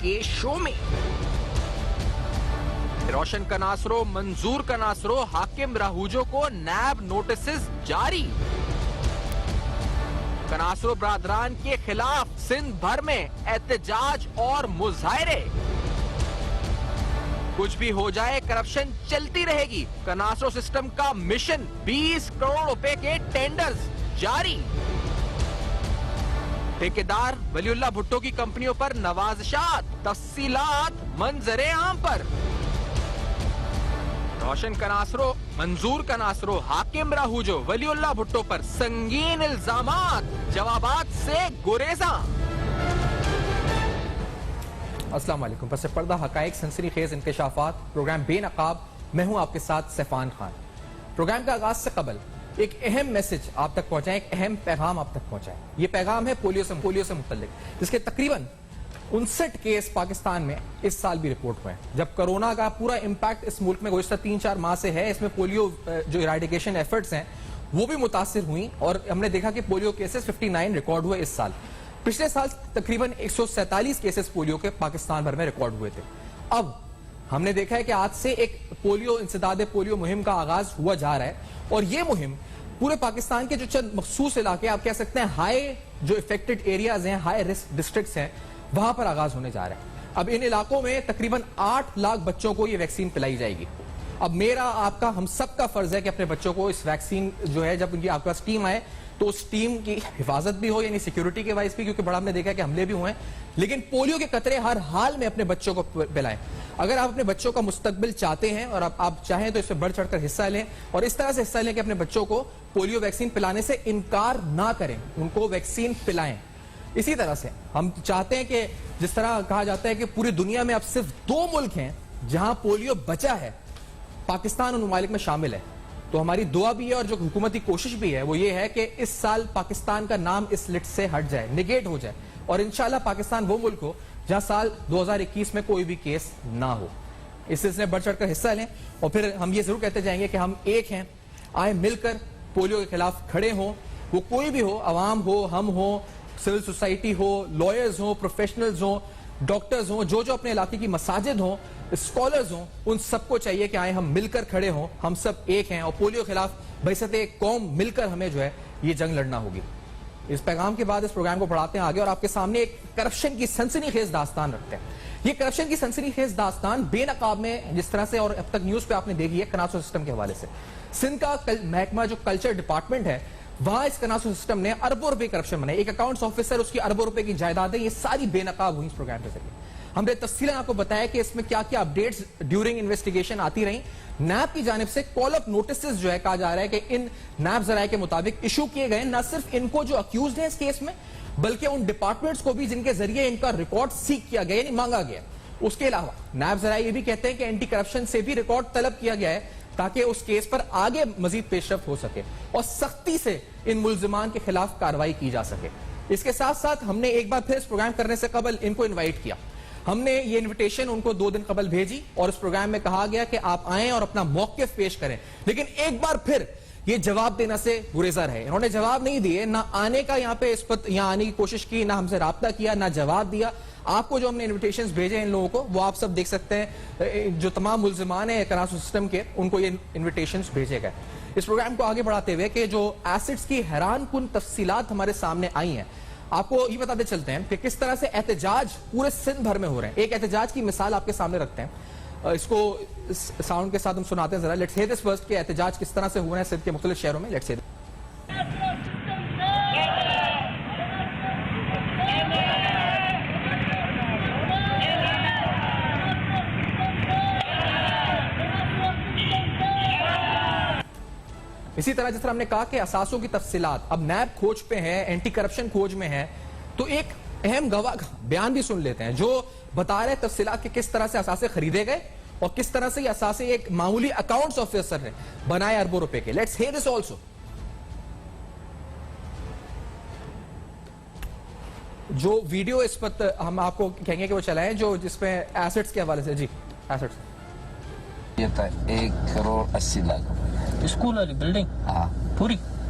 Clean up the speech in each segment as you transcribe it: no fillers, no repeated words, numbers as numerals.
کے شو میں روشن کناسرو، منظور کناسرو، حاکم راہوجو کو نیب نوٹسز جاری۔ کناسرو برادران کے خلاف سندھ بھر میں احتجاج اور مظاہرے۔ کچھ بھی ہو جائے کرپشن چلتی رہے گی، کناسرو سسٹم کا مشن 20 کروڑ روپے کے ٹینڈرز جاری۔ ٹھیکیدار ولی اللہ بھٹو کی کمپنیوں پر نوازشات، تفصیلات منظر عام پر۔ روشن کناسرو، منظور کناسرو، حاکم راہوجو، ولی اللہ بھٹو پر سنگین الزامات، جوابات سے گریزاں۔ السلام علیکم۔ پس پردہ حقائق، سنسنی خیز انکشافات، پروگرام بے نقاب، میں ہوں آپ کے ساتھ سیفان خان۔ پروگرام کا آغاز سے قبل ایک اہم میسج آپ تک پہنچائیں، ایک اہم پیغام آپ تک پہنچائیں۔ یہ پیغام ہے پولیو سے متعلق، جس کے تقریباً 59 کیس پاکستان میں اس سال بھی رپورٹ ہوئے ہیں۔ جب کرونا کا پورا امپیکٹ اس ملک میں گزشتہ 3-4 ماہ سے ہے، اس میں پولیو جو ایراڈیکیشن ایفرٹس ہیں وہ بھی متاثر ہوئیں، اور ہم نے دیکھا کہ پولیو کیسز 59 ریکارڈ ہوئے اس سال۔ پچھلے سال تقریباً 147 کیسز پولیو کے پاکستان بھر میں ریکارڈ ہوئے تھے۔ اب ہم نے دیکھا ہے کہ آج سے ایک انسداد پولیو مہم کا آغاز ہوا جا رہا ہے، اور یہ مہم پورے پاکستان کے جو چند مخصوص علاقے آپ کہہ سکتے ہیں ہائی جو افیکٹڈ ایریاز ہیں، ہائی رسک ڈسٹرکٹس ہیں، وہاں پر آغاز ہونے جا رہا ہے۔ اب ان علاقوں میں تقریباً 8 لاکھ بچوں کو یہ ویکسین پلائی جائے گی۔ اب میرا، آپ کا، ہم سب کا فرض ہے کہ اپنے بچوں کو اس ویکسین جو ہے، جب ان کی آپ کے پاس ٹیم آئے تو اس ٹیم کی حفاظت بھی ہو، یعنی سیکیورٹی کے وائز بھی، کیونکہ بڑا ہم نے دیکھا کہ حملے بھی ہوئے ہیں، لیکن پولیو کے قطرے ہر حال میں اپنے بچوں کو پلائیں۔ اگر آپ اپنے بچوں کا مستقبل چاہتے ہیں اور آپ چاہیں تو اس میں بڑھ چڑھ کر حصہ لیں، اور اس طرح سے حصہ لیں کہ اپنے بچوں کو پولیو ویکسین پلانے سے انکار نہ کریں، ان کو ویکسین پلائیں۔ اسی طرح سے ہم چاہتے ہیں کہ جس طرح کہا جاتا ہے کہ پوری دنیا میں اب صرف 2 ملک ہیں جہاں پولیو بچا ہے، پاکستان ان ممالک میں شامل ہے۔ تو ہماری دعا بھی ہے اور جو حکومتی کوشش بھی ہے وہ یہ ہے کہ اس سال پاکستان کا نام اس لسٹ سے ہٹ جائے، نیگیٹ ہو جائے، اور انشاءاللہ پاکستان وہ ملک ہو جہاں سال 2021 میں کوئی بھی کیس نہ ہو۔ اس سلسلے میں بڑھ چڑھ کر حصہ لیں، اور پھر ہم یہ ضرور کہتے جائیں گے کہ ہم ایک ہیں، آئیں مل کر پولیو کے خلاف کھڑے ہوں، وہ کوئی بھی ہو، عوام ہو، ہم ہو، سول سوسائٹی ہو، لائرز ہوں، پروفیشنلز ہوں، ڈاکٹرز ہوں، جو اپنے علاقے کی مساجد ہوں، اسکالرز ہوں، ان سب کو چاہیے کہ آئیں ہم مل کر کھڑے ہوں، ہم سب ایک ہیں، اور پولیو کے خلاف بحیثیت ایک قوم مل کر ہمیں جو ہے یہ جنگ لڑنا ہوگی۔ اس پیغام کے بعد اس پروگرام کو بڑھاتے ہیں آگے، اور آپ کے سامنے ایک کرپشن کی سنسنی خیز داستان رکھتے ہیں۔ یہ کرپشن کی سنسنی خیز داستان بے نقاب میں جس طرح سے، اور اب تک نیوز پہ آپ نے دیکھی ہے کناسرو سسٹم کے حوالے سے، سندھ کا محکمہ جو کلچر ڈپارٹمنٹ ہے، وہاں اس کناسرو سسٹم نے اربوں روپے کرپشن بنائے، ایک اکاؤنٹس آفیسر، اس کی اربوں روپے کی جائیدادیں، یہ ساری بے نقاب ہوئی اس پروگرام کے ذریعے۔ ہم نے تفصیلاً آپ کو بتایا کہ اس میں کیا کیا اپڈیٹس ڈیورنگ انویسٹیگیشن آتی رہیں۔ نیب کی جانب سے کال اپ نوٹسز جو ہے کہا جا رہا ہے کہ ان نیب ذرائع کے مطابق ایشو کیے گئے، نہ صرف ان کو جو اکیوزڈ ہیں اس کیس میں، بلکہ ان ڈپارٹمنٹس کو بھی جن کے ذریعے ان کا ریکارڈ سیک کیا گیا، یعنی مانگا گیا۔ اس کے علاوہ نیب ذرائع یہ بھی کہتے ہیں کہ اینٹی کرپشن سے بھی ریکارڈ طلب کیا گیا ہے تاکہ اس کیس پر آگے مزید پیش رفت ہو سکے اور سختی سے ان ملزمان کے خلاف کارروائی کی جا سکے۔ اس کے ساتھ ساتھ ہم نے ایک بار پھر اس پروگرام کرنے سے قبل ان کو انوائٹ کیا۔ ہم نے یہ انویٹیشن ان کو 2 دن قبل بھیجی، اور اس پروگرام میں کہا گیا کہ آپ آئیں اور اپنا موقف پیش کریں، لیکن ایک بار پھر یہ جواب دینا سے گریزا رہے۔ انہوں نے جواب نہیں دیے، نہ آنے کا یہاں پہ اس پر یہاں آنے کی کوشش کی، نہ ہم سے رابطہ کیا، نہ جواب دیا۔ آپ کو جو ہم نے انویٹیشنز بھیجے ان لوگوں کو، وہ آپ سب دیکھ سکتے ہیں، جو تمام ملزمان ہیں کناسرو سسٹم کے، ان کو یہ انویٹیشنز بھیجے گئے۔ اس پروگرام کو آگے بڑھاتے ہوئے کہ جو ایسٹس کی حیران کن تفصیلات ہمارے سامنے آئی ہیں، آپ کو یہ بتاتے چلتے ہیں کہ کس طرح سے احتجاج پورے سندھ بھر میں ہو رہے ہیں۔ ایک احتجاج کی مثال آپ کے سامنے رکھتے ہیں، اس کو ساؤنڈ کے ساتھ ہم سناتے ہیں ذرا۔ لیٹس ہیئر دس فرسٹ کہ احتجاج کس طرح سے ہو رہے ہیں سندھ کے مختلف شہروں میں۔ Let's hair. اسی طرح جس طرح ہم نے کہا کہ اثاثوں کی تفصیلات اب نیب کھوج پہ ہے، اینٹی کرپشن کھوج میں ہے، تو ایک اہم گواہ کا بیان بھی سن لیتے ہیں جو بتا رہے تفصیلات کہ کس طرح سے اثاثے خریدے گئے اور کس طرح سے یہ اثاثے ایک معمولی اکاؤنٹس آفیسر نے بنائے اربوں روپے کے۔ Let's hair this also. جو ویڈیو اس پر ہم آپ کو کہیں گے کہ وہ چلائیں، جو جس میں ایسٹس کے حوالے سے۔ جی ایسٹس یہ تھا 1 کروڑ 80 لاکھ۔ اسکول والی بلڈنگ ہاں پوری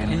3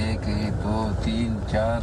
1 2 3 4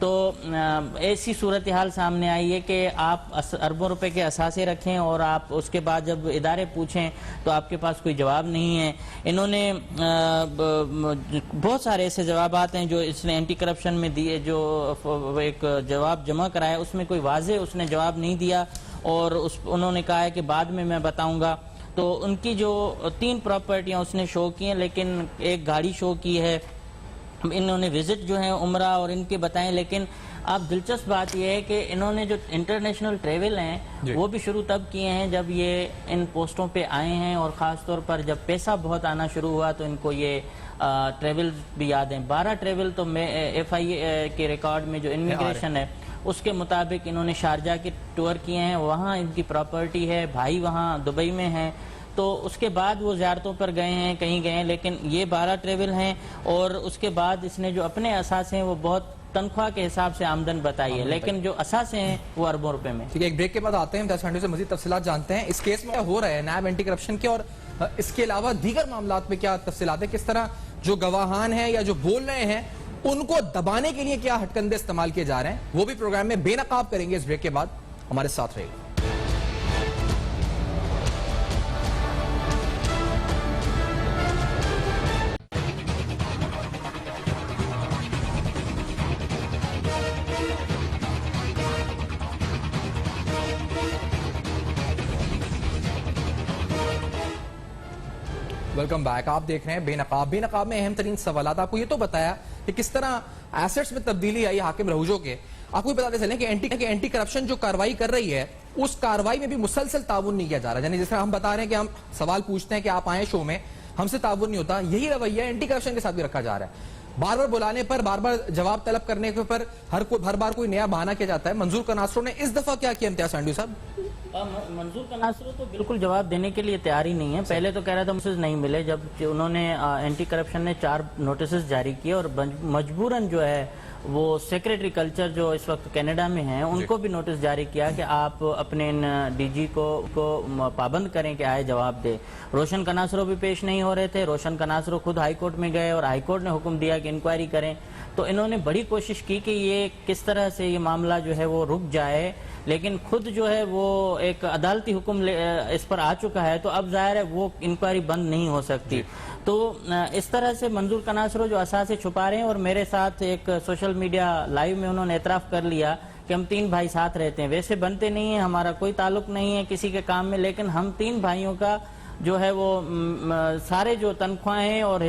تو ایسی صورتحال سامنے آئی ہے کہ آپ اربوں روپے کے اثاثے رکھیں اور آپ اس کے بعد جب ادارے پوچھیں تو آپ کے پاس کوئی جواب نہیں ہے. انہوں نے بہت سارے ایسے جوابات ہیں جو اس نے اینٹی کرپشن میں دیے, جو ایک جواب جمع کرایا اس میں کوئی واضح اس نے جواب نہیں دیا, اور انہوں نے کہا ہے کہ بعد میں بتاؤں گا. تو ان کی جو 3 پراپرٹیاں اس نے شو کی ہیں, لیکن ایک گاڑی شو کی ہے. انہوں نے وزٹ جو ہیں عمرہ اور ان کے بتائیں, لیکن اب دلچسپ بات یہ ہے کہ انہوں نے جو انٹرنیشنل ٹریول ہیں وہ بھی شروع تب کیے ہیں جب یہ ان پوسٹوں پہ آئے ہیں, اور خاص طور پر جب پیسہ بہت آنا شروع ہوا تو ان کو یہ ٹریول بھی یاد ہیں. 12 ٹریول تو ایف آئی اے کے ریکارڈ میں جو امیگریشن ہے اس کے مطابق انہوں نے شارجہ کے ٹور کیے ہیں, وہاں ان کی پراپرٹی ہے, بھائی وہاں دبئی میں ہیں, تو اس کے بعد وہ زیارتوں پر گئے ہیں, کہیں گئے ہیں, لیکن یہ 12 ٹریول ہیں. اور اس کے بعد اس نے جو اپنے اثاثے ہیں وہ بہت تنخواہ کے حساب سے آمدن بتائی ہے, لیکن جو اثاثے ہیں وہ اربوں روپے میں. ٹھیک ہے, ایک بریک کے بعد آتے ہیں, امتیاز سانڈو سے مزید تفصیلات جانتے ہیں. اس کیس میں کیا ہو رہا ہے نیب اینٹی کرپشن کے, اور اس کے علاوہ دیگر معاملات میں کیا تفصیلات ہیں, کس طرح جو گواہان ہیں یا جو بول رہے ہیں ان کو دبانے کے لیے کیا ہٹ کندے استعمال کیے جا رہے ہیں, وہ بھی پروگرام میں بے نقاب کریں گے. اس بریک کے بعد ہمارے ساتھ رہے گا. Welcome back. آپ دیکھ رہے ہیں بے نقاب. بے نقاب میں اہم ترین سوالات. آپ کو یہ تو بتایا کہ کس طرح ایسٹس میں تبدیلی آئی حاکم رہوجو کے. آپ کو بتاتے چلیں کہ اینٹی کرپشن جو کاروائی کر رہی ہے اس کاروائی میں بھی مسلسل تعاون نہیں کیا جا رہا. یعنی جس طرح ہم بتا رہے ہیں کہ ہم سوال پوچھتے ہیں کہ آپ آئیں شو میں, ہم سے تعاون نہیں ہوتا, یہی رویہ اینٹی کرپشن کے ساتھ بھی رکھا جا رہا ہے. بار بار بلانے پر, بار بار جواب طلب کرنے کے پر ہر بار کوئی نیا بہانہ کیا جاتا ہے. منظور کناسرو نے اس دفعہ کیا کیا امتیاز سانڈو صاحب؟ منظور کناسرو تو بالکل جواب دینے کے لیے تیار ہی نہیں ہے. پہلے تو کہہ رہا تھا مجھے نہیں ملے, جب انہوں نے اینٹی کرپشن نے 4 نوٹسز جاری کیے اور مجبوراً جو ہے وہ سیکریٹری کلچر جو اس وقت کینیڈا میں ہیں ان کو بھی نوٹس جاری کیا کہ آپ اپنے ڈی جی کو پابند کریں کہ آئے جواب دے. روشن کناسرو بھی پیش نہیں ہو رہے تھے. روشن کناسرو خود ہائی کورٹ میں گئے اور ہائی کورٹ نے حکم دیا کہ انکوائری کریں. تو انہوں نے بڑی کوشش کی کہ یہ کس طرح سے یہ معاملہ جو ہے وہ رک جائے, لیکن خود جو ہے وہ ایک عدالتی حکم اس پر آ چکا ہے, تو اب ظاہر ہے وہ انکوائری بند نہیں ہو سکتی. تو اس طرح سے منظور کناسرو جو اثاثے چھپا رہے ہیں, اور میرے ساتھ ایک سوشل میڈیا لائیو میں انہوں نے اعتراف کر لیا کہ ہم 3 بھائی ساتھ رہتے ہیں. ویسے بنتے نہیں ہیں, ہمارا کوئی تعلق نہیں ہے کسی کے کام میں, لیکن ہم 3 بھائیوں کا جو ہے وہ سارے جو تنخواہیں اور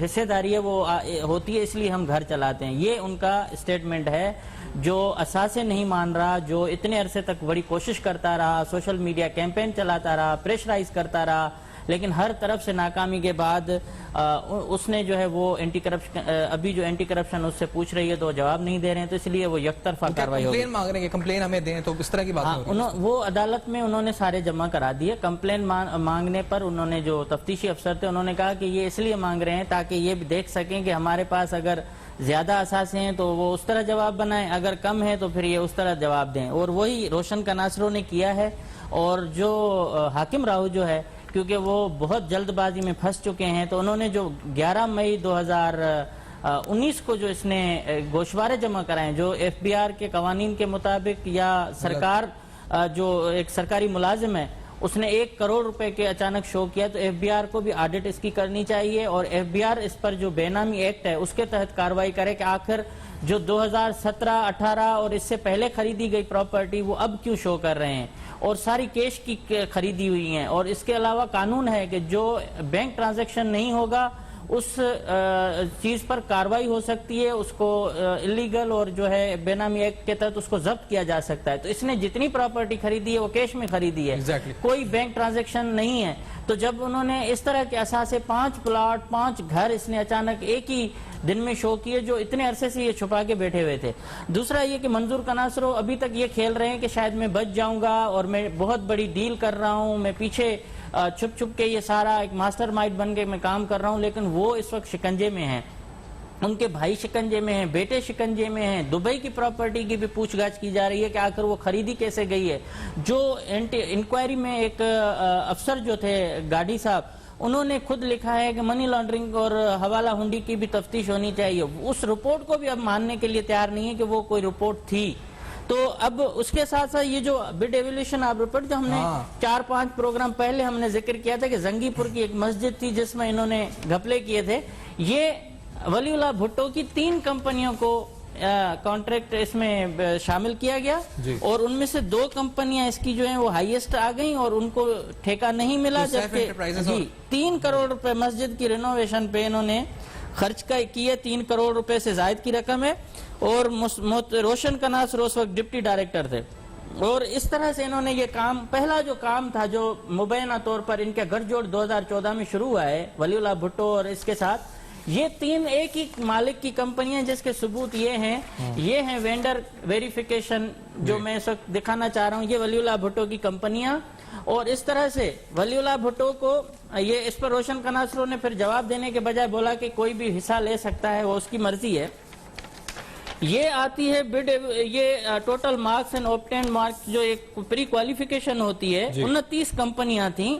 حصے داری ہے وہ ہوتی ہے, اس لیے ہم گھر چلاتے ہیں. یہ ان کا اسٹیٹمنٹ ہے. جو اثاثے نہیں مان رہا, جو اتنے عرصے تک بڑی کوشش کرتا رہا, سوشل میڈیا کیمپین چلاتا رہا, پریشرائز کرتا رہا, لیکن ہر طرف سے ناکامی کے بعد اس نے جو ہے وہ اینٹی کرپشن, ابھی جو اینٹی کرپشن اس سے پوچھ رہی ہے تو جواب نہیں دے رہے ہیں, تو اس لیے وہ یک طرفہ کاروائی ہوگی. کمپلین مانگ رہے ہیں, کمپلین ہمیں دیں, تو اس طرح کی بات ہو رہی ہے. وہ عدالت میں انہوں نے سارے جمع کرا دیے. کمپلین مانگنے پر انہوں نے, جو تفتیشی افسر تھے, انہوں نے کہا کہ یہ اس لیے مانگ رہے ہیں تاکہ یہ بھی دیکھ سکیں کہ ہمارے پاس اگر زیادہ اثاثے ہیں تو وہ اس طرح جواب بنائیں, اگر کم ہے تو پھر یہ اس طرح جواب دیں. اور وہی روشن کناسرو نے کیا ہے. اور جو حاکم راؤ جو ہے, کیونکہ وہ بہت جلد بازی میں پھنس چکے ہیں, تو انہوں نے جو 11 مئی 2019 کو جو اس نے گوشوارے جمع کرائیں, جو ایف بی آر کے قوانین کے مطابق, یا سرکار جو ایک سرکاری ملازم ہے اس نے 1 کروڑ روپے کے اچانک شو کیا, تو ایف بی آر کو بھی آڈٹ اس کی کرنی چاہیے, اور ایف بی آر اس پر جو بے نامی ایکٹ ہے اس کے تحت کاروائی کرے کہ آخر جو 2017, 18 اور اس سے پہلے خریدی گئی پراپرٹی وہ اب کیوں شو کر رہے ہیں, اور ساری کیش کی خریدی ہوئی ہیں. اور اس کے علاوہ قانون ہے کہ جو بینک ٹرانزیکشن نہیں ہوگا اس چیز پر کاروائی ہو سکتی ہے, اس کو اللیگل اور جو ہے بے نامی ایکٹ کے تحت اس کو ضبط کیا جا سکتا ہے. تو اس نے جتنی پراپرٹی خریدی ہے وہ کیش میں خریدی ہے, کوئی بینک ٹرانزیکشن نہیں ہے. تو جب انہوں نے اس طرح کے اثاثے 5 پلاٹ 5 گھر اس نے اچانک ایک ہی دن میں شو کیے, جو اتنے عرصے سے یہ چھپا کے بیٹھے ہوئے تھے. دوسرا یہ کہ منظور کناسرو ابھی تک یہ کھیل رہے ہیں کہ شاید میں بچ جاؤں گا اور میں بہت بڑی ڈیل کر رہا ہوں, میں پیچھے چھپ چھپ کے یہ سارا ایک ماسٹر مائنڈ بن کے میں کام کر رہا ہوں, لیکن وہ اس وقت شکنجے میں ہیں. ان کے بھائی شکنجے میں ہیں, بیٹے شکنجے میں ہیں. دبئی کی پراپرٹی کی بھی پوچھ گچھ کی جا رہی ہے کہ آخر وہ خریدی کیسے گئی ہے. جو انکوائری میں ایک افسر جو تھے گاڑی صاحب, انہوں نے خود لکھا ہے کہ منی لانڈرنگ اور حوالہ ہنڈی کی بھی تفتیش ہونی چاہیے. اس رپورٹ کو بھی اب ماننے کے لیے تیار نہیں ہے کہ وہ کوئی رپورٹ تھی. تو اب اس کے ساتھ ساتھ یہ جو بڈ ایویلیوشن آپ رپورٹ جو ہم نے 4-5 پروگرام پہلے ہم نے ذکر کیا تھا کہ زنگی پور کی ایک مسجد تھی جس میں انہوں نے گھپلے کیے تھے, یہ ولی اللہ بھٹو کی 3 کمپنیوں کو کانٹریکٹ اس میں شامل کیا گیا اور ان میں سے 2 کمپنیاں اس کی جو ہیں وہ ہائیسٹ آ گئیں اور ان کو ٹھیکہ نہیں ملا, جبکہ 3 کروڑ روپے مسجد کی رینوویشن پہ انہوں نے خرچ کیے. 3 کروڑ روپے سے زائد کی رقم ہے اور روشن کناسر اس وقت ڈپٹی ڈائریکٹر تھے. اور اس طرح سے انہوں نے یہ کام, پہلا جو کام تھا جو مبینہ طور پر ان کے گھر جوڑ 2014 میں شروع ہوا ہے ولی اللہ بھٹو اور اس کے ساتھ, یہ 3 ایک ہی مالک کی کمپنیاں جس کے ثبوت یہ ہیں وینڈر ویریفیکیشن جو میں اس وقت دکھانا چاہ رہا ہوں, یہ ولی اللہ بھٹو کی کمپنیاں. اور اس طرح سے ولی اللہ بھٹو کو یہ اس پر روشن کناسروں نے پھر جواب دینے کے بجائے بولا کہ کوئی بھی حصہ لے سکتا ہے, وہ اس کی مرضی ہے. یہ آتی ہے یہ total marks and obtained marks جو ایک پری کوالیفیکیشن ہوتی ہے, 29 کمپنیاں تھیں,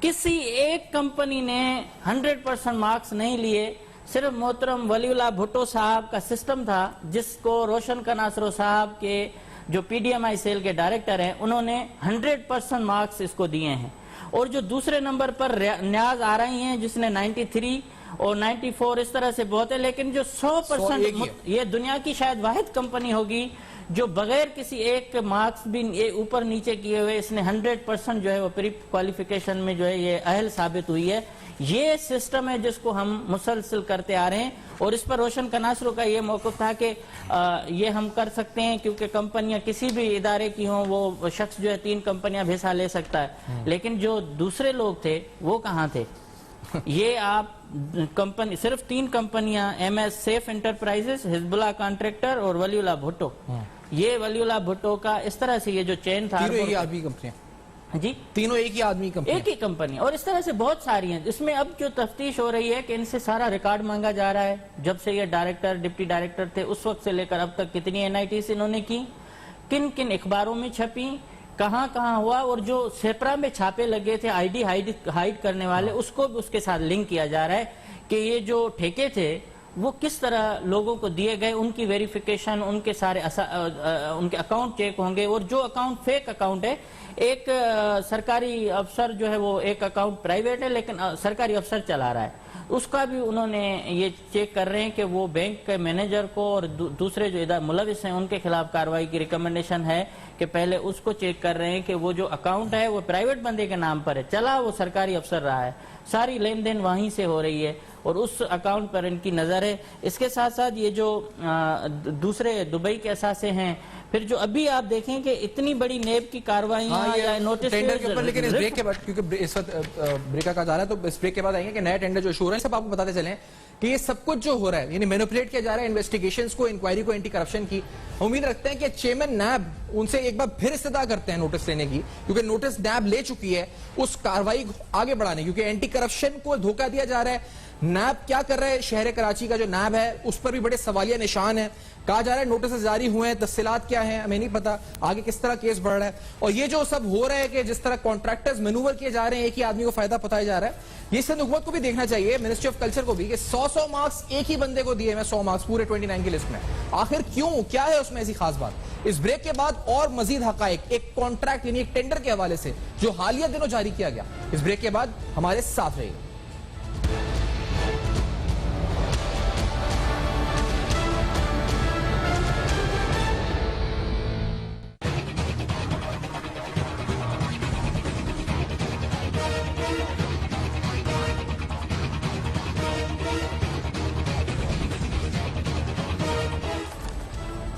کسی ایک کمپنی نے 100% مارکس نہیں لیے. صرف محترم ولی اللہ بھٹو صاحب کا سسٹم تھا جس کو روشن کناسرو صاحب کے جو پی ڈی ایم آئی سیل کے ڈائریکٹر ہیں انہوں نے 100% مارکس اس کو دیے ہیں. اور جو دوسرے نمبر پر نیاز آ رہی ہیں جس نے 93 اور 94 اس طرح سے بہت ہے, لیکن جو 100% یہ دنیا کی شاید واحد کمپنی ہوگی جو بغیر کسی ایک مارکس بھی اوپر نیچے کیے ہوئے اس نے 100% جو ہے وہ پری کوالیفیکیشن میں جو ہے یہ اہل ثابت ہوئی ہے. یہ سسٹم ہے جس کو ہم مسلسل کرتے آ رہے ہیں اور اس پر روشن کناسروں کا یہ موقف تھا کہ یہ ہم کر سکتے ہیں کیونکہ کمپنیاں کسی بھی ادارے کی ہوں, وہ شخص جو ہے 3 کمپنیاں بھی حصہ لے سکتا ہے. لیکن جو دوسرے لوگ تھے وہ کہاں تھے؟ یہ آپ کمپنی صرف 3 کمپنیاں ایم ایس سیف انٹرپرائزز, حزب اللہ کانٹریکٹر اور ولی اللہ بھٹو. یہ ولی اللہ بھٹو کا اس طرح سے یہ جو چین تھا, جی تینوں ایک ہی آدمی کمپنی, ایک ہی کمپنی, اور اس طرح سے بہت ساری ہیں. اس میں اب جو تفتیش ہو رہی ہے کہ ان سے سارا ریکارڈ مانگا جا رہا ہے, جب سے یہ ڈائریکٹر ڈپٹی ڈائریکٹر تھے اس وقت سے لے کر اب تک کتنی NITs انہوں نے کی, کن کن اخباروں میں چھپی, کہاں کہاں ہوا, اور جو سیپرا میں چھاپے لگے تھے ID ہائیڈ کرنے والے اس کو بھی اس کے ساتھ لنک کیا جا رہا ہے کہ یہ جو ٹھیکے تھے وہ کس طرح لوگوں کو دیے گئے, ان کی ویریفیکیشن, ان کے سارے ان کے اکاؤنٹ چیک ہوں گے. اور جو اکاؤنٹ فیک اکاؤنٹ ہے, ایک سرکاری افسر جو ہے وہ ایک اکاؤنٹ پرائیویٹ ہے لیکن سرکاری افسر چلا رہا ہے, اس کا بھی انہوں نے یہ چیک کر رہے ہیں کہ وہ بینک کے مینیجر کو اور دوسرے جو ادارے ملوث ہیں ان کے خلاف کارروائی کی ریکمنڈیشن ہے کہ پہلے اس کو چیک کر رہے ہیں کہ وہ جو اکاؤنٹ ہے وہ پرائیویٹ بندے کے نام پر ہے, چلا وہ سرکاری افسر رہا ہے, ساری لین دین وہیں سے ہو رہی ہے اور اس اکاؤنٹ پر ان کی نظر ہے. اس کے ساتھ ساتھ یہ جو دوسرے دبئی کے اثاثے ہیں, پھر جو ابھی آپ دیکھیں کہ اتنی بڑی نیب کی کارروائیاں یا نوٹس ٹینڈر کے اوپر, لیکن اس بریک کے بعد کیونکہ اس وقت بریک کا جا رہا ہے تو اس بریک کے بعد آئیں گے کہ نئے ٹینڈر جو شروع ہیں سب آپ کو بتاتے چلیں کہ یہ سب کچھ جو ہو رہا ہے یعنی مینوپولیٹ کیا جا رہا ہے انویسٹیگیشنز کو, انکوائری کو, اینٹی کرپشن کی. امید رکھتے ہیں کہ چیئرمین نیب ان سے ایک بار پھر استدعا کرتے ہیں نوٹس لینے کی, کیونکہ نوٹس نیب لے چکی ہے اس کارروائی آگے بڑھانے, کیونکہ اینٹی کرپشن کو دھوکہ دیا جا رہا ہے. نیب کیا کر رہا ہے, شہر کراچی کا جو نیب ہے اس پر بھی بڑے سوالیہ نشان ہیں. کہا جا رہا ہے نوٹس جاری ہوئے ہیں, تفصیلات کیا ہیں ہمیں نہیں پتا, آگے کس طرح کیس بڑھ رہا ہے. اور یہ جو سب ہو رہا ہے کہ جس طرح کانٹریکٹرز مینوور کیے جا رہے ہیں, ایک ہی آدمی کو فائدہ پتایا جا رہا ہے, یہ سند حکومت کو بھی دیکھنا چاہیے, منسٹری آف کلچر کو بھی, کہ 100 مارکس ایک ہی بندے کو دیے ہیں, 100 مارکس پورے 29 کی لسٹ میں. آخر کیوں, کیا ہے اس میں ایسی خاص بات؟ اس بریک کے بعد اور مزید حقائق ایک کانٹریکٹ یعنی ایک ٹینڈر کے حوالے سے جو حالیہ دنوں جاری کیا گیا. اس بریک کے بعد ہمارے ساتھ رہیے.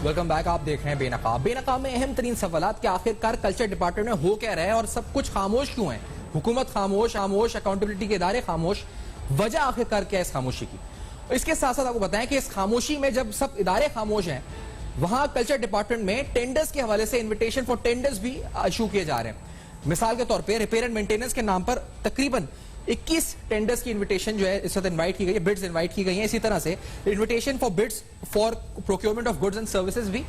Welcome back. آپ دیکھ رہے ہیں بے نقاب. بے نقاب میں اہم ترین سوالات کہ آخر کار کلچر ڈپارٹمنٹ میں ہو کیا رہا ہے اور سب کچھ خاموش کیوں ہے. حکومت خاموش, اکاؤنٹیبلٹی کے ادارے خاموش, وجہ آخر کار کیا ہے اس خاموشی کی. اس کے ساتھ ساتھ آپ کو بتائیں کہ اس خاموشی میں جب سب ادارے خاموش ہیں, وہاں کلچر ڈپارٹمنٹ میں ٹینڈرز کے حوالے سے انویٹیشن فار ٹینڈرز بھی ایشو کیے جا رہے ہیں. مثال کے طور پہ ریپیئر اینڈ مینٹیننس کے نام پر تقریباً 21 ٹینڈرز کی انویٹیشن جو ہے اس وقت انوائٹ کی گئی ہے, بڈز انوائٹ کی گئی ہیں. اسی طرح سے invitation for buds for procurement of goods and services بھی.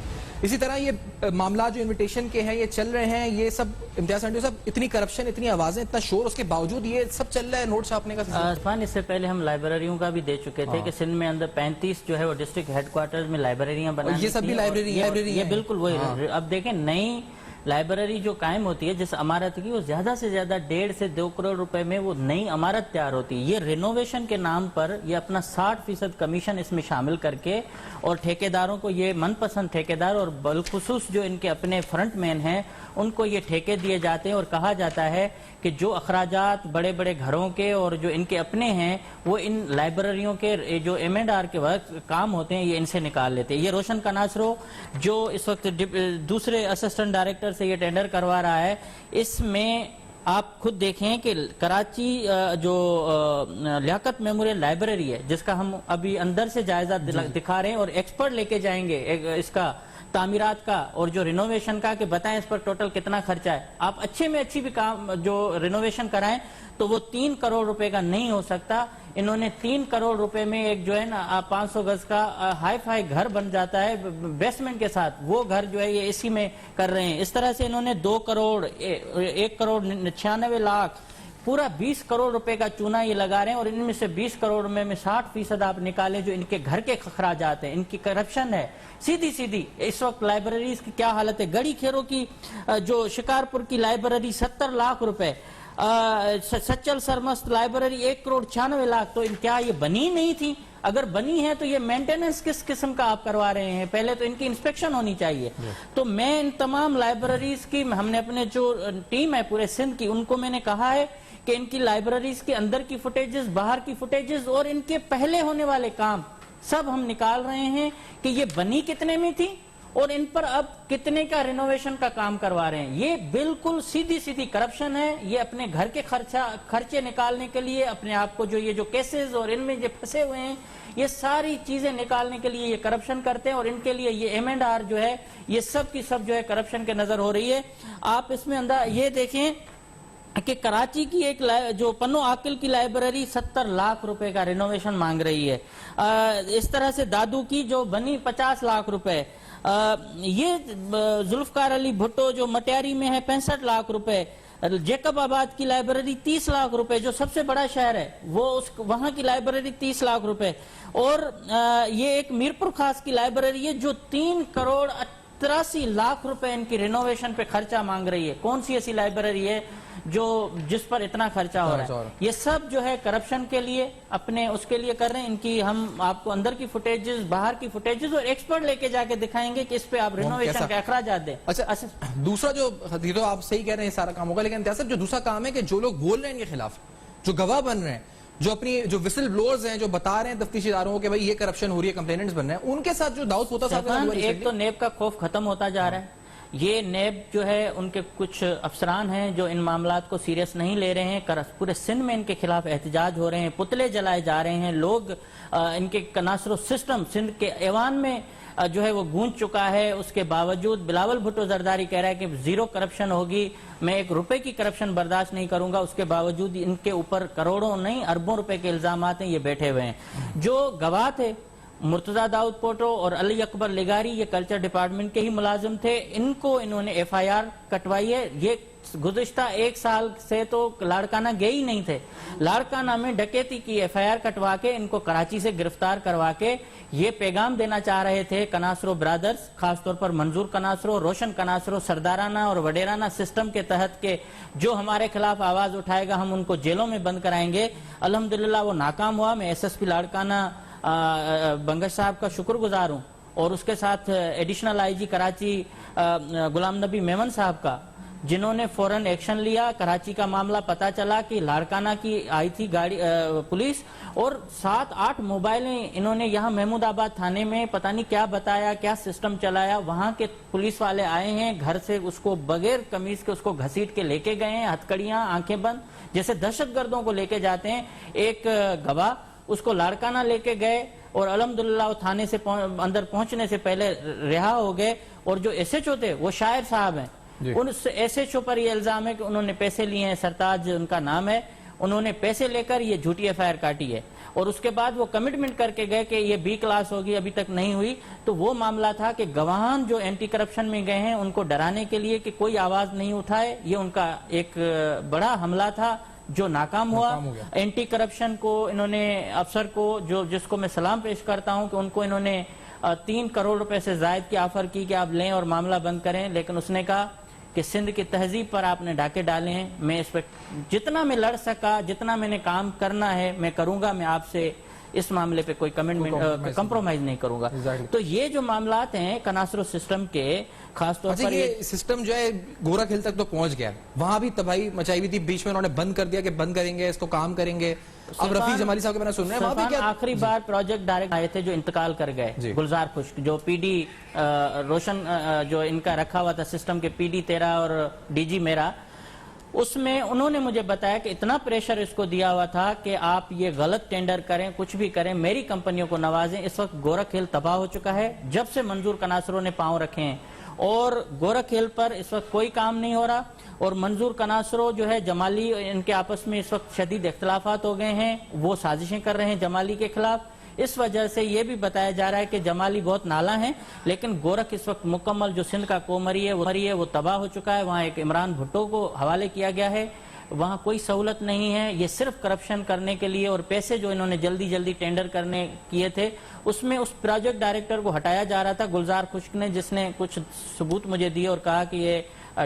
اسی طرح یہ معاملات جو انویٹیشن کے ہیں یہ چل رہے ہیں, یہ سب امتیاز سنڈو صاحب اتنی کرپشن, اتنی آوازیں, اتنا شور, اس کے باوجود یہ سب چل رہا ہے نوٹ چھاپنے کا سلسلہ. اس سے پہلے ہم لائبریریوں کا بھی دے چکے تھے کہ سندھ میں اندر 35 جو ہے وہ ڈسٹرکٹ ہیڈ کوارٹرز میں لائبریریاں بنانی, یہ سب بھی لائبریری یہ بالکل وہی. اب دیکھیں نئی لائبریری جو قائم ہوتی ہے جس عمارت کی, وہ زیادہ سے زیادہ 1.5 سے 2 کروڑ روپے میں وہ نئی عمارت تیار ہوتی ہے. یہ رینوویشن کے نام پر یہ اپنا 60% کمیشن اس میں شامل کر کے, اور ٹھیکیداروں کو, یہ من پسند ٹھیکیدار اور بالخصوص جو ان کے اپنے فرنٹ مین ہیں, ان کو یہ ٹھیکے دیے جاتے ہیں اور کہا جاتا ہے کہ جو اخراجات بڑے بڑے گھروں کے اور جو ان کے اپنے ہیں وہ ان لائبریریوں کے جو M&R کے وقت کام ہوتے ہیں یہ ان سے نکال لیتے ہیں. یہ روشن کناسرو جو اس وقت دوسرے اسسٹنٹ ڈائریکٹر سے یہ ٹینڈر کروا رہا ہے, اس میں آپ خود دیکھیں کہ کراچی جو لیاقت میموریل لائبریری ہے جس کا ہم ابھی اندر سے جائزہ دکھا رہے ہیں اور ایکسپرٹ لے کے جائیں گے اس کا تعمیرات کا اور جو رینوویشن کا, کہ بتائیں اس پر ٹوٹل کتنا خرچہ ہے. آپ اچھے میں اچھی بھی کام جو رینوویشن کرائیں تو وہ 3 کروڑ روپے کا نہیں ہو سکتا. انہوں نے 3 کروڑ روپے میں ایک جو ہے نا 500 گز کا ہائی فائی گھر بن جاتا ہے بیسمنٹ کے ساتھ, وہ گھر جو ہے یہ اسی میں کر رہے ہیں. اس طرح سے انہوں نے 2 کروڑ 1 کروڑ 96 لاکھ پورا 20 کروڑ روپے کا چونا یہ لگا رہے ہیں, اور ان میں سے 20 کروڑ میں 60% آپ نکالیں جو ان کے گھر کے اخراجات ہیں. ان کی کرپشن ہے سیدھی. اس وقت لائبریریز کی کیا حالت ہے. گڑی کھیروں کی جو شکارپور کی لائبریری 70 لاکھ روپے, سچل سرمست لائبریری 1 کروڑ 96 لاکھ. تو کیا یہ بنی نہیں تھی؟ اگر بنی ہے تو یہ مینٹیننس کس قسم کا آپ کروا رہے ہیں؟ پہلے تو ان کی انسپیکشن ہونی چاہیے. تو میں ان تمام لائبریریز کی, ہم نے اپنے جو ٹیم ہے پورے سندھ کی, ان کو میں نے کہا ہے کہ ان کی لائبریریز کے اندر کی فوٹیجز, باہر کی فوٹیجز اور ان کے پہلے ہونے والے کام سب ہم نکال رہے ہیں کہ یہ بنی کتنے میں تھی اور ان پر اب کتنے کا رینوویشن کا کام کروا رہے ہیں. یہ بالکل سیدھی کرپشن ہے. یہ اپنے گھر کے خرچے نکالنے کے لیے, اپنے آپ کو جو یہ جو کیسز اور ان میں جو پھنسے ہوئے ہیں, یہ ساری چیزیں نکالنے کے لیے یہ کرپشن کرتے ہیں, اور ان کے لیے یہ M&R جو ہے یہ سب کی سب جو ہے کرپشن کے نظر ہو رہی ہے. آپ اس میں یہ دیکھیں کہ کراچی کی ایک جو پنو عاقل کی لائبریری 70 لاکھ روپے کا رینوویشن مانگ رہی ہے. اس طرح سے دادو کی جو بنی 50 لاکھ روپے. یہ ذوالفقار علی بھٹو جو مٹیاری میں ہے 65 لاکھ روپے. جیکب آباد کی لائبریری 30 لاکھ روپے, جو سب سے بڑا شہر ہے وہاں کی لائبریری 30 لاکھ روپے. اور یہ ایک میرپور خاص کی لائبریری ہے جو 3 کروڑ 83 لاکھ روپے ان کی رینوویشن پہ خرچہ مانگ رہی ہے. کون سی ایسی لائبریری ہے جس پر اتنا خرچہ ہو رہا ہے؟ یہ سب جو ہے کرپشن کے لیے اپنے اس کے لیے کر رہے ہیں. ان کی ہم آپ کو اندر کی فوٹیجز, باہر کی فوٹیجز اور ایکسپرٹ لے کے جا کے دکھائیں گے کہ اس پہ آپ رینوویشن کے اخراجات دیں. اچھا, دوسرا جو یہ تو آپ صحیح کہہ رہے ہیں سارا کام ہوگا, لیکن امتیاز صاحب جو دوسرا کام ہے کہ جو لوگ بول رہے ہیں ان کے خلاف, جو گواہ بن رہے ہیں, جو اپنی جو وسل بلورز ہیں, جو بتا رہے ہیں تفتیشی اداروں کو کہ بھائی یہ کرپشن ہو رہی ہے, کمپلیننٹس بن رہے ہیں, ان کے ساتھ جو داؤد پوتا صاحب, ایک تو نیب کا خوف ختم ہوتا جا رہا ہے. یہ نیب جو ہے ان کے کچھ افسران ہیں جو ان معاملات کو سیریس نہیں لے رہے ہیں. پورے سندھ میں ان کے خلاف احتجاج ہو رہے ہیں, پتلے جلائے جا رہے ہیں. لوگ ان کے کناسر سسٹم سندھ کے ایوان میں جو ہے وہ گونج چکا ہے. اس کے باوجود بلاول بھٹو زرداری کہہ رہا ہے کہ 0 کرپشن ہوگی, میں 1 روپے کی کرپشن برداشت نہیں کروں گا. اس کے باوجود ان کے اوپر کروڑوں نہیں اربوں روپے کے الزامات ہیں. یہ بیٹھے ہوئے ہیں. جو گواہ تھے مرتضی داؤد پوٹو اور علی اکبر لگاری, یہ کلچر ڈپارٹمنٹ کے ہی ملازم تھے. ان کو انہوں نے FIR کٹوائی ہے. یہ گزشتہ 1 سال سے تو لاڑکانہ گئے ہی نہیں تھے. لاڑکانہ میں ڈکیتی کی FIR کٹوا کے ان کو کراچی سے گرفتار کروا کے یہ پیغام دینا چاہ رہے تھے کناسرو برادرز, خاص طور پر منظور کناسرو, روشن کناسرو, سردارانہ اور وڈیرانہ سسٹم کے تحت کہ جو ہمارے خلاف آواز اٹھائے گا ہم ان کو جیلوں میں بند کرائیں گے. الحمدللہ وہ ناکام ہوا. میں SSP لاڑکانہ بنگش صاحب کا شکر گزار ہوں, اور اس کے ساتھ ایڈیشنل IG کراچی غلام نبی میمن صاحب کا, جنہوں نے فوراً ایکشن لیا. کراچی کا معاملہ پتا چلا کہ لاڑکانہ کی آئی تھی گاڑی پولیس, اور 7-8 موبائلیں انہوں نے یہاں محمود آباد تھانے میں پتہ نہیں کیا بتایا, کیا سسٹم چلایا. وہاں کے پولیس والے آئے ہیں, گھر سے اس کو بغیر قمیض کے اس کو گھسیٹ کے لے کے گئے ہیں, ہتھکڑیاں, آنکھیں بند, جیسے دہشت گردوں کو لے کے جاتے ہیں. ایک گواہ اس کو لاڑکانہ لے کے گئے, اور الحمدللہ وہ تھانے سے اندر پہنچنے سے پہلے رہا ہو گئے. اور جو SHO تھے وہ شاعر صاحب ہیں. ان SHO پر یہ الزام ہے کہ انہوں نے پیسے لیے ہیں, سرتاج ان کا نام ہے, انہوں نے پیسے لے کر یہ جھوٹی ایف آئی آر کاٹی ہے اور اس کے بعد وہ کمٹمنٹ کر کے گئے کہ یہ بی کلاس ہوگی, ابھی تک نہیں ہوئی. تو وہ معاملہ تھا کہ گواہان جو اینٹی کرپشن میں گئے ہیں ان کو ڈرانے کے لیے کہ کوئی آواز نہیں اٹھائے, یہ ان کا ایک بڑا حملہ تھا جو ناکام ہوا. اینٹی کرپشن کو انہوں نے افسر کو جس کو میں سلام پیش کرتا ہوں کہ ان کو انہوں نے 3 کروڑ روپے سے زائد کی آفر کی کہ آپ لیں اور معاملہ بند کریں, لیکن اس نے کہا کہ سندھ کی تہذیب پر آپ نے ڈاکے ڈالے ہیں, میں اس پہ جتنا میں لڑ سکا, جتنا میں نے کام کرنا ہے میں کروں گا, میں آپ سے اس معاملے پہ کوئی کمپرومائز نہیں کروں گا. تو یہ جو معاملات ہیں کناسرو سسٹم کے, خاص طور پر یہ سسٹم جو ہے گورکھ ہل تک تو پہنچ گیا, وہاں بھی تباہی مچائی ہوئی تھی, بیچ میں انہوں نے بند کر دیا کہ بند کریں گے اس کو, کام کریں گے. اب رفیق جمالی صاحب کے میں نے سن رہا ہے آخری بار پروجیکٹ ڈائریکٹر آئے تھے جو انتقال کر گئے, گلزار خشک, جو پی ڈی روشن جو ان کا رکھا ہوا تھا سسٹم کے پی ڈی 13 اور ڈی جی میرا, اس میں انہوں نے مجھے بتایا کہ اتنا پریشر اس کو دیا ہوا تھا کہ آپ یہ غلط ٹینڈر کریں, کچھ بھی کریں, میری کمپنیوں کو نوازیں. اس وقت گورکھ ہل تباہ ہو چکا ہے جب سے منظور کناسروں نے پاؤں رکھے ہیں, اور گورکھ ہل پر اس وقت کوئی کام نہیں ہو رہا. اور منظور کناسرو جو ہے جمالی, ان کے آپس میں اس وقت شدید اختلافات ہو گئے ہیں, وہ سازشیں کر رہے ہیں جمالی کے خلاف. اس وجہ سے یہ بھی بتایا جا رہا ہے کہ جمالی بہت نالا ہیں, لیکن گورکھ اس وقت مکمل جو سندھ کا کومری ہے وہ تباہ ہو چکا ہے. وہاں ایک عمران بھٹو کو حوالے کیا گیا ہے, وہاں کوئی سہولت نہیں ہے. یہ صرف کرپشن کرنے کے لیے, اور پیسے جو انہوں نے جلدی ٹینڈر کرنے کیے تھے, اس میں اس پروجیکٹ ڈائریکٹر کو ہٹایا جا رہا تھا گلزار خشک نے, جس نے کچھ ثبوت مجھے دیے اور کہا کہ یہ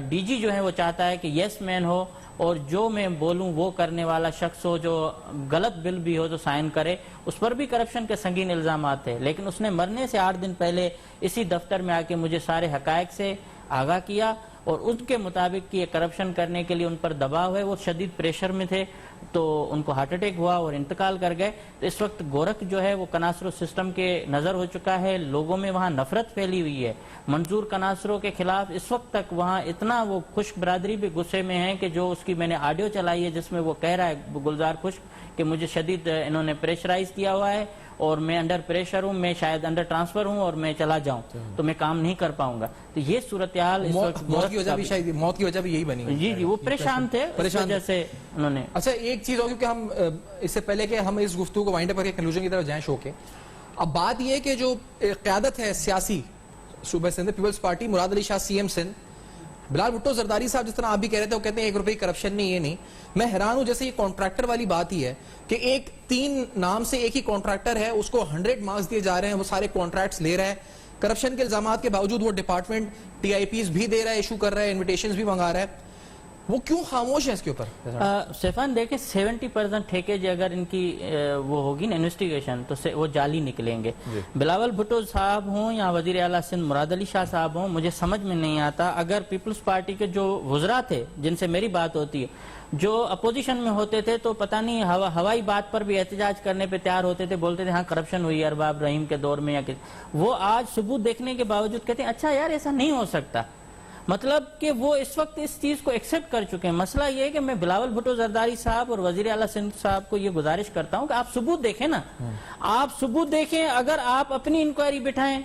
ڈی جی جو ہے وہ چاہتا ہے کہ یس مین ہو, اور جو میں بولوں وہ کرنے والا شخص ہو, جو غلط بل بھی ہو تو سائن کرے. اس پر بھی کرپشن کے سنگین الزامات تھے, لیکن اس نے مرنے سے 8 دن پہلے اسی دفتر میں آ کے مجھے سارے حقائق سے آگاہ کیا, اور ان کے مطابق کہ یہ کرپشن کرنے کے لیے ان پر دباؤ ہے, وہ شدید پریشر میں تھے, تو ان کو ہارٹ اٹیک ہوا اور انتقال کر گئے. تو اس وقت گورکھ جو ہے وہ کناسرو سسٹم کے نظر ہو چکا ہے, لوگوں میں وہاں نفرت پھیلی ہوئی ہے منظور کناسرو کے خلاف. اس وقت تک وہاں اتنا وہ خشک برادری بھی غصے میں ہے کہ جو اس کی میں نے آڈیو چلائی ہے جس میں وہ کہہ رہا ہے گلزار خشک کہ مجھے شدید انہوں نے پریشرائز کیا ہوا ہے, اور میں انڈر پریشر ہوں, میں شاید انڈر ٹرانسفر ہوں, اور میں چلا جاؤں تو میں کام نہیں کر پاؤں گا. تو یہ صورتحال موت کی وجہ بھی یہی بنی. جی وہ پریشان تھے, اس وجہ سے انہوں نے. اچھا ایک چیز ہوگی کہ ہم اس سے پہلے کہ ہم اس گفتگو کو وائنڈ اپ کر کے کنکلوژن کی طرف جائیں شو کے, اب بات یہ ہے کہ جو قیادت ہے سیاسی صوبہ سندھ پیپلز پارٹی, مراد علی شاہ سی ایم سندھ, بلال بھٹو زرداری صاحب, جس طرح آپ بھی کہہ رہے تھے, وہ کہتے ہیں 1 روپے کی کرپشن نہیں, یہ نہیں. میں حیران ہوں, جیسے یہ کانٹریکٹر والی بات ہی ہے کہ 3 نام سے ایک ہی کانٹریکٹر ہے, اس کو 100 مارکس دیے جا رہے ہیں, وہ سارے کانٹریکٹس لے رہا ہے, کرپشن کے الزامات کے باوجود وہ ڈپارٹمنٹ ٹی آئی پیز بھی دے رہا ہے, ایشو کر رہا ہے, انویٹیشنز بھی منگا رہا ہے, وہ کیوں خاموش ہے اس کے اوپر؟ سیفان دیکھیں 70% ٹھیکے جو اگر ان کی وہ ہوگی نا انویسٹیگیشن تو وہ جعلی نکلیں گے. بلاول بھٹو صاحب ہوں یا وزیر اعلیٰ سندھ مراد علی شاہ صاحب ہوں, مجھے سمجھ میں نہیں آتا. اگر پیپلز پارٹی کے جو وزراء تھے جن سے میری بات ہوتی ہے, جو اپوزیشن میں ہوتے تھے, تو پتہ نہیں ہوائی بات پر بھی احتجاج کرنے پہ تیار ہوتے تھے, بولتے تھے ہاں کرپشن ہوئی ارباب رحیم کے دور میں, یا وہ آج ثبوت دیکھنے کے باوجود کہتے ہیں اچھا یار ایسا نہیں ہو سکتا. مطلب کہ وہ اس وقت اس چیز کو ایکسپٹ کر چکے ہیں. مسئلہ یہ ہے کہ میں بلاول بھٹو زرداری صاحب اور وزیر اعلیٰ سندھ صاحب کو یہ گزارش کرتا ہوں کہ آپ ثبوت دیکھیں نا, آپ ثبوت دیکھیں. اگر آپ اپنی انکوائری بٹھائیں,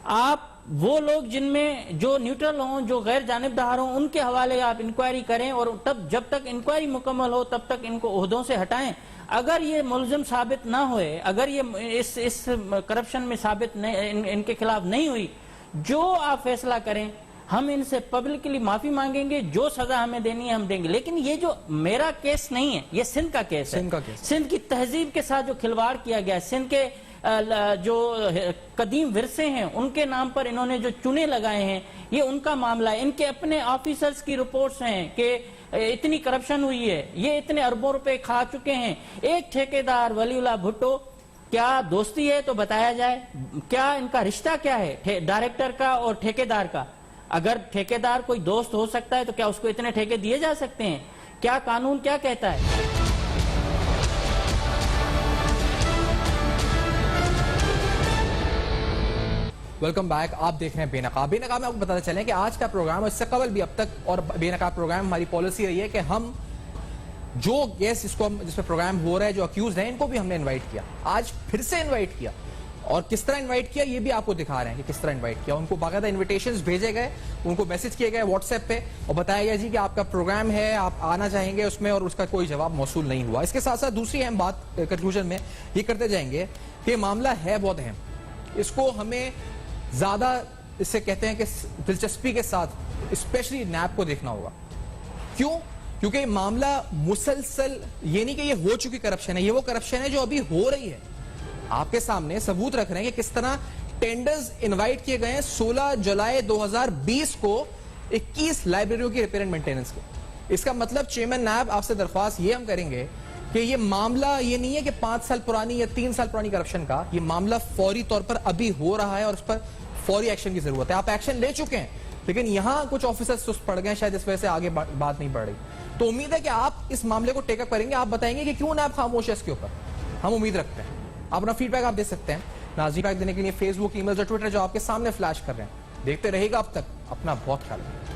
آپ وہ لوگ جن میں جو نیوٹرل ہوں, جو غیر جانبدار ہوں, ان کے حوالے آپ انکوائری کریں, اور تب جب تک انکوائری مکمل ہو تب تک ان کو عہدوں سے ہٹائیں. اگر یہ ملزم ثابت نہ ہوئے, اگر یہ اس کرپشن میں ثابت ان کے خلاف نہیں ہوئی, جو آپ فیصلہ کریں, ہم ان سے پبلکلی معافی مانگیں گے, جو سزا ہمیں دینی ہے ہم دیں گے. لیکن یہ جو میرا کیس نہیں ہے, یہ سندھ کا کیس ہے. سندھ کی تہذیب کے ساتھ جو کھلواڑ کیا گیا, سندھ کے جو قدیم ورثے ہیں ان کے نام پر انہوں نے جو چونے لگائے ہیں, یہ ان کا معاملہ ہے. ان کے اپنے آفیسرز کی رپورٹس ہیں کہ اتنی کرپشن ہوئی ہے, یہ اتنے اربوں روپے کھا چکے ہیں. ایک ٹھیکیدار ولی اللہ بھٹو, کیا دوستی ہے تو بتایا جائے, کیا ان کا رشتہ کیا ہے ڈائریکٹر کا اور ٹھیکیدار کا؟ اگر ٹھیکیدار کوئی دوست ہو سکتا ہے تو کیا اس کو اتنے ٹھیکے دیے جا سکتے ہیں؟ کیا قانون کیا کہتا ہے؟ ویلکم بیک, آپ دیکھ رہے ہیں بے نقاب. بے نقاب میں آپ کو بتاتے چلیں کہ آج کا پروگرام, اس سے قبل بھی اب تک اور بے نقاب پروگرام, ہماری پالیسی رہی ہے کہ ہم جو گیسٹ جس پہ پروگرام ہو رہا ہے, جو اکیوزڈ ہیں, ان کو بھی ہم نے انوائٹ کیا, آج پھر سے انوائٹ کیا. اور کس طرح انوائٹ کیا یہ بھی آپ کو دکھا رہے ہیں کہ کس طرح انوائٹ کیا. ان کو باقاعدہ انویٹیشنز بھیجے گئے, ان کو میسج کیے گئے واٹس ایپ پہ اور بتایا گیا جی کہ آپ کا پروگرام ہے, آپ آنا چاہیں گے اس میں, اور اس کا کوئی جواب موصول نہیں ہوا. اس کے ساتھ ساتھ دوسری اہم بات کنکلوژن میں یہ کرتے جائیں گے کہ یہ معاملہ ہے بہت اہم, اس کو ہمیں زیادہ اس سے کہتے ہیں کہ دلچسپی کے ساتھ اسپیشلی نیب کو دیکھنا ہوگا. کیوں؟ کیونکہ یہ معاملہ مسلسل, یہ نہیں کہ یہ ہو چکی کرپشن ہے, یہ وہ کرپشن ہے جو ابھی ہو رہی ہے. آپ کے سامنے ثبوت رکھ رہے ہیں کہ کس طرح ٹینڈرز انوائٹ کیے گئے ہیں 16 جولائی 2020 کو 21 لائبریریوں کی ریپیئر اینڈ مینٹیننس کے. اس کا مطلب چیئرمین نیب آپ سے درخواست یہ ہم کریں گے کہ یہ معاملہ یہ نہیں ہے کہ 5 سال پرانی یا 3 سال پرانی کرپشن کا, یہ معاملہ فوری طور پر ابھی ہو رہا ہے اور اس پر فوری ایکشن کی ضرورت ہے. آپ ایکشن لے چکے ہیں لیکن یہاں کچھ آفیسر سست پڑ گئے ہیں, شاید اس وجہ سے آگے بات نہیں بڑھ رہی. تو امید ہے کہ آپ اس معاملے کو ٹیک اپ کریں گے, آپ بتائیں گے کہ کیوں نیب خاموش ہے اس کے اوپر. ہم امید رکھتے ہیں آپ اپنا فیڈ بیک آپ دے سکتے ہیں. ناظرین فیڈ بیک دینے کے لیے فیس بک, ای میل اور ٹویٹر جو آپ کے سامنے فلیش کر رہے ہیں, دیکھتے رہے گا. اب تک اپنا بہت خیال رکھیں.